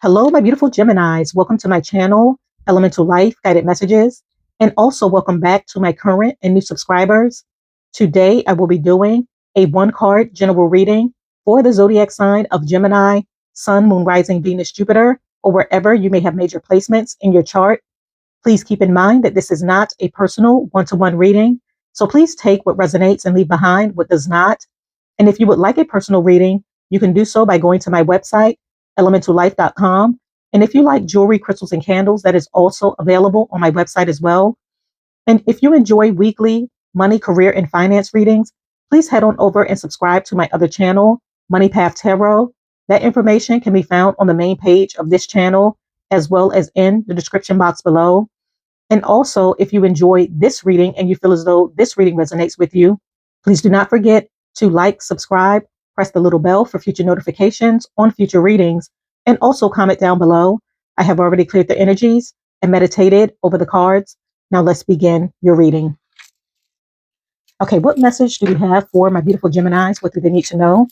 Hello, my beautiful Geminis. Welcome to my channel, EleMental Lyfe Guided Messages, and also welcome back to my current and new subscribers. Today, I will be doing a one-card general reading for the zodiac sign of Gemini, Sun, Moon, Rising, Venus, Jupiter, or wherever you may have major placements in your chart. Please keep in mind that this is not a personal one-to-one reading, so please take what resonates and leave behind what does not. And if you would like a personal reading, you can do so by going to my website, ElementalLyfe.com. And if you like jewelry, crystals, and candles, that is also available on my website as well. And if you enjoy weekly money, career, and finance readings, please head on over and subscribe to my other channel, Money Path Tarot. That information can be found on the main page of this channel, as well as in the description box below. And also, if you enjoy this reading and you feel as though this reading resonates with you, please do not forget to like, subscribe, press the little bell for future notifications on future readings, and also comment down below. I have already cleared the energies and meditated over the cards. Now let's begin your reading. Okay, what message do we have for my beautiful Geminis? What do they need to know?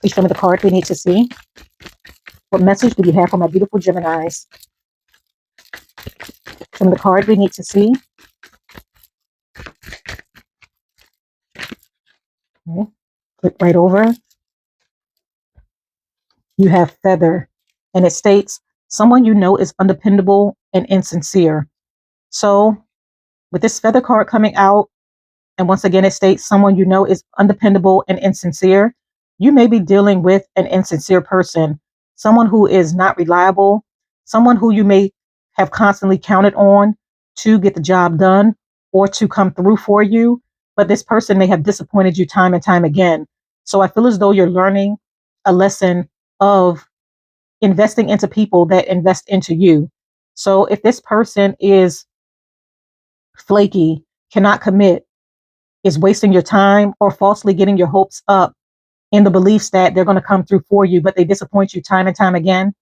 Please show me the card we need to see. What message do we have for my beautiful Geminis? Show me the card we need to see. Okay. Flip right over. You have Feather, and it states someone you know is undependable and insincere. So with this Feather card coming out, and once again, it states someone you know is undependable and insincere, you may be dealing with an insincere person, someone who is not reliable, someone who you may have constantly counted on to get the job done or to come through for you, but this person may have disappointed you time and time again. So I feel as though you're learning a lesson of investing into people that invest into you. So if this person is flaky, cannot commit, is wasting your time, or falsely getting your hopes up in the beliefs that they're going to come through for you, but they disappoint you time and time again,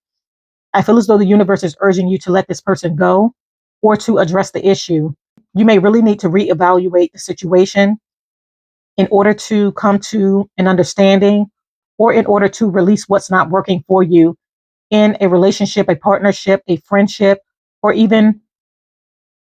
I feel as though the universe is urging you to let this person go or to address the issue. You may really need to reevaluate the situation in order to come to an understanding, or in order to release what's not working for you in a relationship, a partnership, a friendship, or even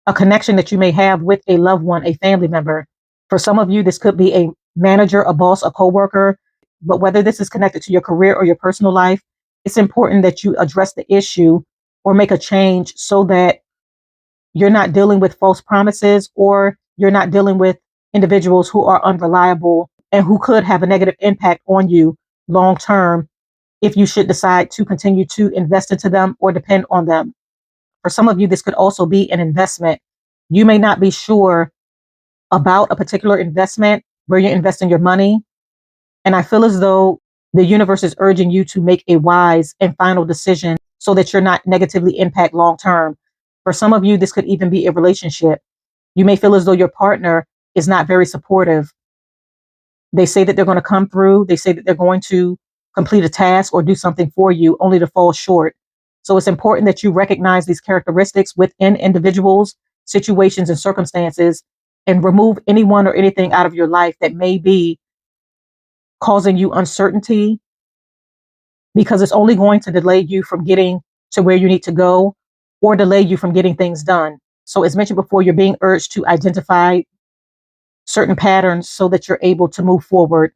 a connection that you may have with a loved one, a family member. For some of you, this could be a manager, a boss, a coworker, but whether this is connected to your career or your personal life, it's important that you address the issue or make a change so that you're not dealing with false promises, or you're not dealing with individuals who are unreliable and who could have a negative impact on you long term if you should decide to continue to invest into them or depend on them. For some of you, this could also be an investment. You may not be sure about a particular investment where you're investing your money. And I feel as though the universe is urging you to make a wise and final decision so that you're not negatively impacted long term. For some of you, this could even be a relationship. You may feel as though your partner is not very supportive. They say that they're going to come through. They say that they're going to complete a task or do something for you, only to fall short. So it's important that you recognize these characteristics within individuals, situations, and circumstances, and remove anyone or anything out of your life that may be causing you uncertainty, because it's only going to delay you from getting to where you need to go or delay you from getting things done. So as mentioned before, you're being urged to identify certain patterns so that you're able to move forward.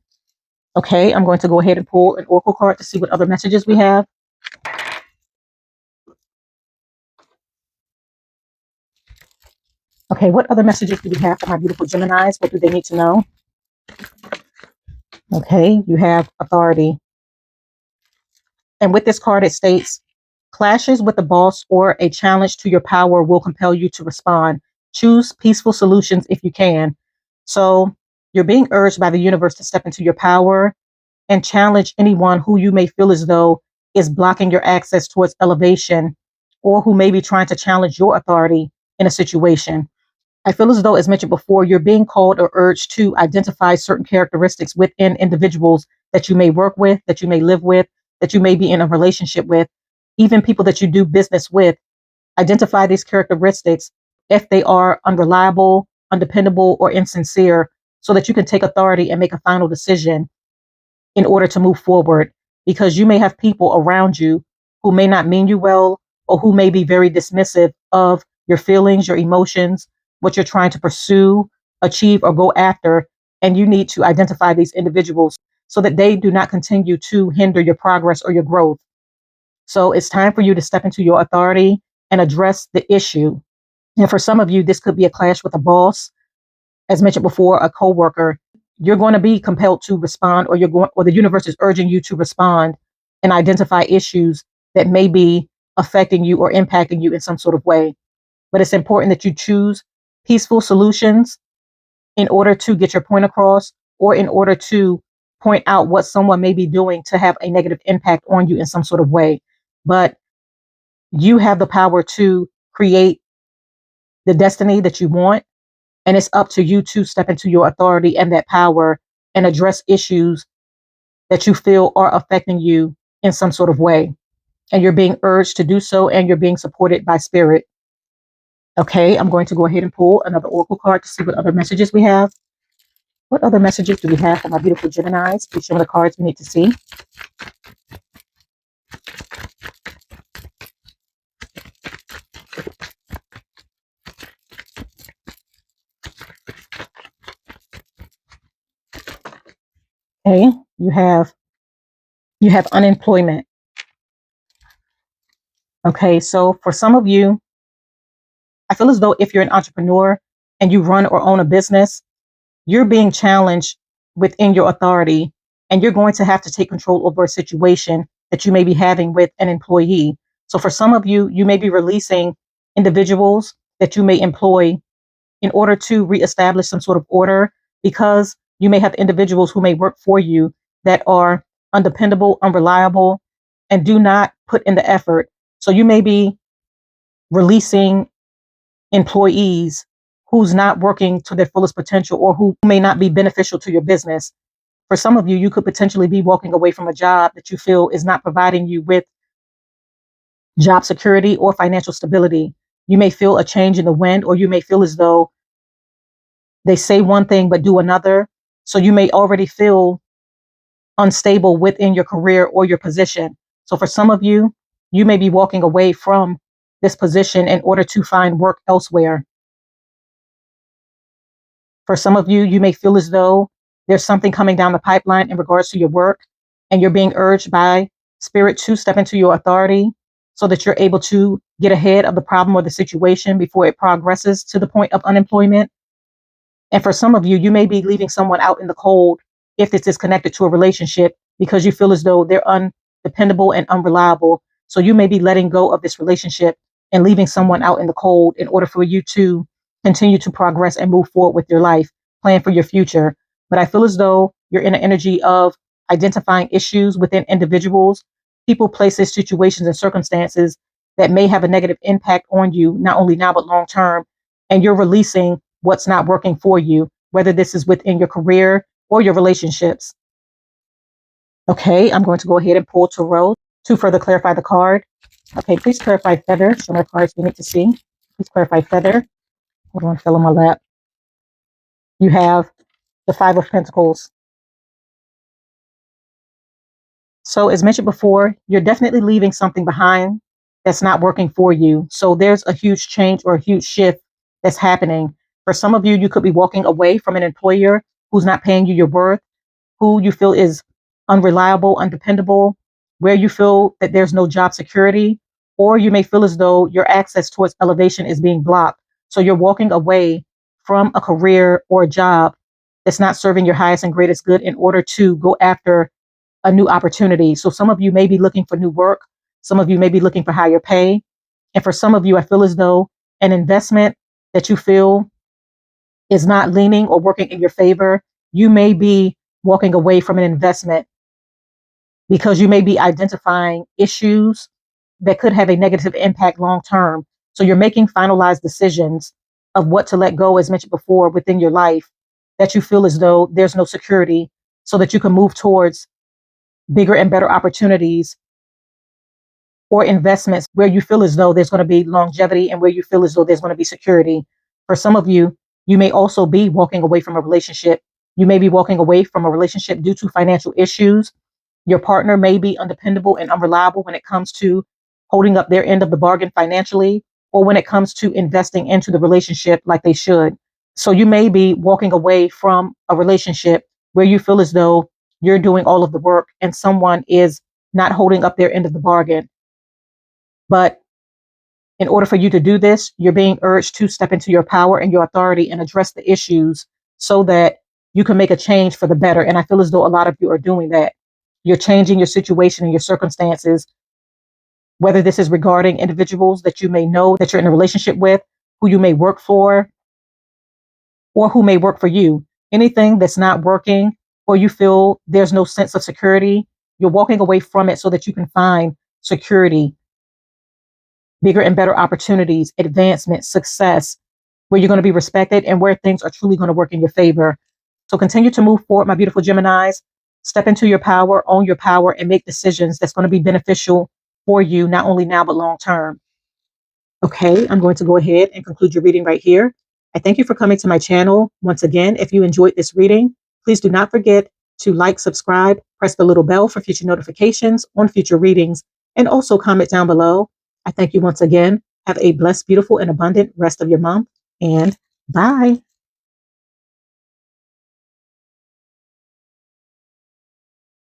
Okay, I'm going to go ahead and pull an oracle card to see what other messages we have. Okay, what other messages do we have for my beautiful Geminis? What do they need to know? Okay, you have Authority. And with this card, it states, clashes with the boss or a challenge to your power will compel you to respond. Choose peaceful solutions if you can. So you're being urged by the universe to step into your power and challenge anyone who you may feel as though is blocking your access towards elevation, or who may be trying to challenge your authority in a situation. I feel as though, as mentioned before, you're being called or urged to identify certain characteristics within individuals that you may work with, that you may live with, that you may be in a relationship with, even people that you do business with. Identify these characteristics if they are unreliable, undependable, or insincere, so that you can take authority and make a final decision in order to move forward. Because you may have people around you who may not mean you well, or who may be very dismissive of your feelings, your emotions, what you're trying to pursue, achieve, or go after. And you need to identify these individuals so that they do not continue to hinder your progress or your growth. So it's time for you to step into your authority and address the issue. And for some of you, this could be a clash with a boss, as mentioned before, a coworker. You're going to be compelled to respond, or or the universe is urging you to respond and identify issues that may be affecting you or impacting you in some sort of way. But it's important that you choose peaceful solutions in order to get your point across, or in order to point out what someone may be doing to have a negative impact on you in some sort of way. But you have the power to create the destiny that you want. And it's up to you to step into your authority and that power and address issues that you feel are affecting you in some sort of way. And you're being urged to do so, and you're being supported by spirit. Okay, I'm going to go ahead and pull another oracle card to see what other messages we have. What other messages do we have for my beautiful Geminis? Please show me the cards we need to see. Okay, you have unemployment. Okay, so for some of you, I feel as though if you're an entrepreneur and you run or own a business, you're being challenged within your authority, and you're going to have to take control over a situation that you may be having with an employee. So for some of you, you may be releasing individuals that you may employ in order to reestablish some sort of order, because you may have individuals who may work for you that are undependable, unreliable, and do not put in the effort. So you may be releasing employees who's not working to their fullest potential, or who may not be beneficial to your business. For some of you, you could potentially be walking away from a job that you feel is not providing you with job security or financial stability. You may feel a change in the wind, or you may feel as though they say one thing but do another. So you may already feel unstable within your career or your position. So for some of you, you may be walking away from this position in order to find work elsewhere. For some of you, you may feel as though there's something coming down the pipeline in regards to your work, and you're being urged by spirit to step into your authority so that you're able to get ahead of the problem or the situation before it progresses to the point of unemployment. And for some of you, you may be leaving someone out in the cold if this is connected to a relationship, because you feel as though they're undependable and unreliable. So you may be letting go of this relationship and leaving someone out in the cold in order for you to continue to progress and move forward with your life, plan for your future. But I feel as though you're in an energy of identifying issues within individuals, people, places, situations, and circumstances that may have a negative impact on you, not only now, but long term. And you're releasing what's not working for you, whether this is within your career or your relationships. Okay, I'm going to go ahead and pull Tarot to further clarify the card. Okay, please clarify Feather. Show me the cards we need to see. Please clarify Feather. Hold on, fell on my lap. You have the Five of Pentacles. So as mentioned before, you're definitely leaving something behind that's not working for you. So there's a huge change or a huge shift that's happening. For some of you, you could be walking away from an employer who's not paying you your worth, who you feel is unreliable, undependable, where you feel that there's no job security, or you may feel as though your access towards elevation is being blocked. So you're walking away from a career or a job that's not serving your highest and greatest good in order to go after a new opportunity. So some of you may be looking for new work. Some of you may be looking for higher pay. And for some of you, I feel as though an investment that you feel is not leaning or working in your favor, you may be walking away from an investment because you may be identifying issues that could have a negative impact long term. So you're making finalized decisions of what to let go, as mentioned before, within your life, that you feel as though there's no security, so that you can move towards bigger and better opportunities or investments where you feel as though there's going to be longevity and where you feel as though there's going to be security. For some of you, you may also be walking away from a relationship. You may be walking away from a relationship due to financial issues. Your partner may be undependable and unreliable when it comes to holding up their end of the bargain financially, or when it comes to investing into the relationship like they should. So you may be walking away from a relationship where you feel as though you're doing all of the work and someone is not holding up their end of the bargain. But in order for you to do this, you're being urged to step into your power and your authority and address the issues so that you can make a change for the better. And I feel as though a lot of you are doing that. You're changing your situation and your circumstances, whether this is regarding individuals that you may know that you're in a relationship with, who you may work for, or who may work for you. Anything that's not working, or you feel there's no sense of security, you're walking away from it so that you can find security, bigger and better opportunities, advancement, success, where you're going to be respected and where things are truly going to work in your favor. So continue to move forward, my beautiful Geminis. Step into your power, own your power, and make decisions that's going to be beneficial for you, not only now, but long term. Okay, I'm going to go ahead and conclude your reading right here. I thank you for coming to my channel. Once again, if you enjoyed this reading, please do not forget to like, subscribe, press the little bell for future notifications on future readings, and also comment down below. I thank you once again. Have a blessed, beautiful, and abundant rest of your month, and bye.